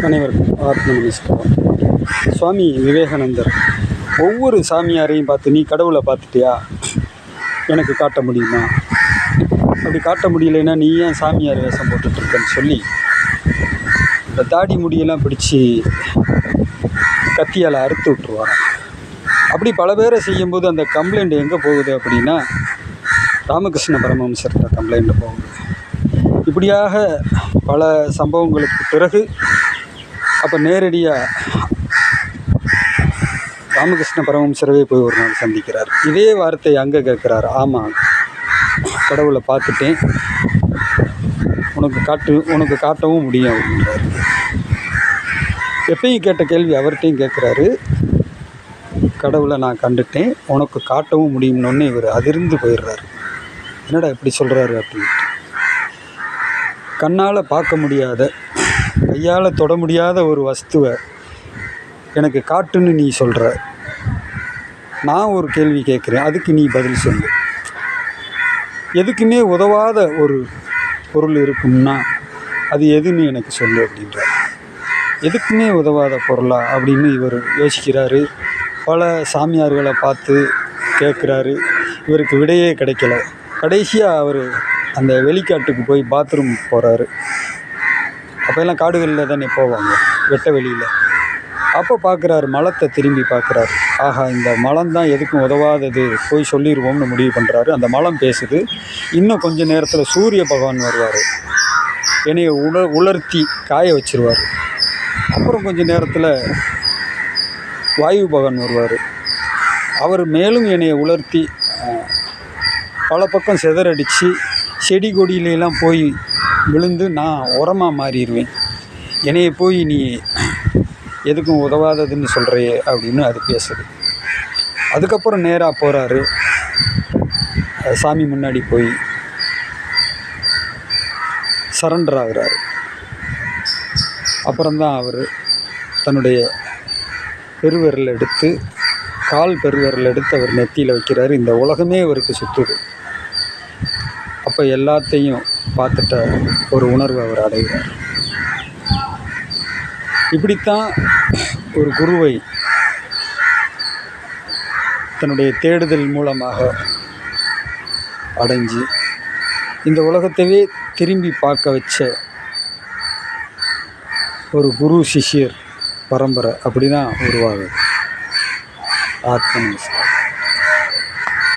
அனைவருக்கும் ஆத்ம நமஸ்காரம். சுவாமி விவேகானந்தர் ஒவ்வொரு சாமியாரையும் பார்த்து, நீ கடவுளை பார்த்துட்டியா, எனக்கு காட்ட முடியுமா, அப்படி காட்ட முடியலைன்னா நீ ஏன் சாமியார் வேஷம் போட்டுட்ருக்கன்னு சொல்லி இந்த தாடி முடியெல்லாம் பிடிச்சி கத்தியால் அறுத்து விட்டுருவாங்க. அப்படி பல பேரை செய்யும்போது அந்த கம்ப்ளைண்ட் எங்கே போகுது அப்படின்னா ராமகிருஷ்ண பரமஹம்சர்கிட்ட கம்ப்ளைண்ட் போகுது. இப்படியாக பல சம்பவங்களுக்கு பிறகு அப்போ நேரடியாக ராமகிருஷ்ண பரமஹம்சரவே போய் ஒரு நாள் சந்திக்கிறார். இதே வார்த்தை அங்கே கேட்குறாரு. ஆமாம், கடவுளை பார்த்துட்டேன், உனக்கு காட்டவும் முடியும் அப்படின்றார். எப்பயும் கேட்ட கேள்வி அவர்கிட்டையும் கேட்குறாரு. கடவுளை நான் கண்டுட்டேன், உனக்கு காட்டவும் முடியும்னு இவர் அதிர்ந்து போயிடுறாரு. என்னடா இப்படி சொல்கிறாரு அப்படின்ட்டு. கண்ணால் பார்க்க முடியாத, கையால் தொட முடியாத ஒரு வஸ்துவை எனக்கு காட்டுன்னு நீ சொல்கிற, நான் ஒரு கேள்வி கேட்குறேன், அதுக்கு நீ பதில் சொல்லு. எதுக்குமே உதவாத ஒரு பொருள் இருக்கும்னா அது எதுன்னு எனக்கு சொல்லு அப்படின்ற. எதுக்குமே உதவாத பொருளா அப்படின்னு இவர் யோசிக்கிறாரு. பல சாமியார்களை பார்த்து கேட்குறாரு. இவருக்கு விடையே கிடைக்கல. கடைசியாக அவர் அந்த வெளிக்காட்டுக்கு போய் பாத்ரூம் போகிறாரு. அப்போல்லாம் காடுகளில் தானே போவாங்க, வெட்ட வெளியில். அப்போ பார்க்குறாரு, மலத்தை திரும்பி பார்க்குறாரு. ஆஹா, இந்த மலம் தான் எதுக்கும் உதவாதது, போய் சொல்லிடுவோம்னு முடிவு பண்ணுறாரு. அந்த மலம் பேசுது. இன்னும் கொஞ்சம் நேரத்தில் சூரிய பகவான் வருவார், என்னையை உலர்த்தி காய வச்சிருவார். அப்புறம் கொஞ்சம் நேரத்தில் வாயு பகவான் வருவார். அவர் மேலும் என்னையை உலர்த்தி பல பக்கம் சிதறடித்து செடி கொடியிலெல்லாம் போய் விழுந்து நான் உரமாக மாறிடுவேன். என்னையை போய் நீ எதுக்கும் உதவாததுன்னு சொல்கிறையே அப்படின்னு அது பேசுது. அதுக்கப்புறம் நேராக போகிறாரு, சாமி முன்னாடி போய் சரண்டர் ஆகிறாரு. அப்புறம்தான் அவர் தன்னுடைய பெருவிரல் எடுத்து, கால் பெருவிரல் எடுத்து அவர் நெத்தியில் வைக்கிறாரு. இந்த உலகமே அவருக்கு சுற்றுது. அப்போ எல்லாத்தையும் பார்த்துட்ட ஒரு உணர்வு அவர் அடைகிறார். இப்படித்தான் ஒரு குருவை தன்னுடைய தேடுதல் மூலமாக அடைஞ்சு இந்த உலகத்தையே திரும்பி பார்க்க வச்ச ஒரு குரு சிஷ்யர் பரம்பரை அப்படி தான் உருவாகுது. ஆத்ம நமஸ்காரம்.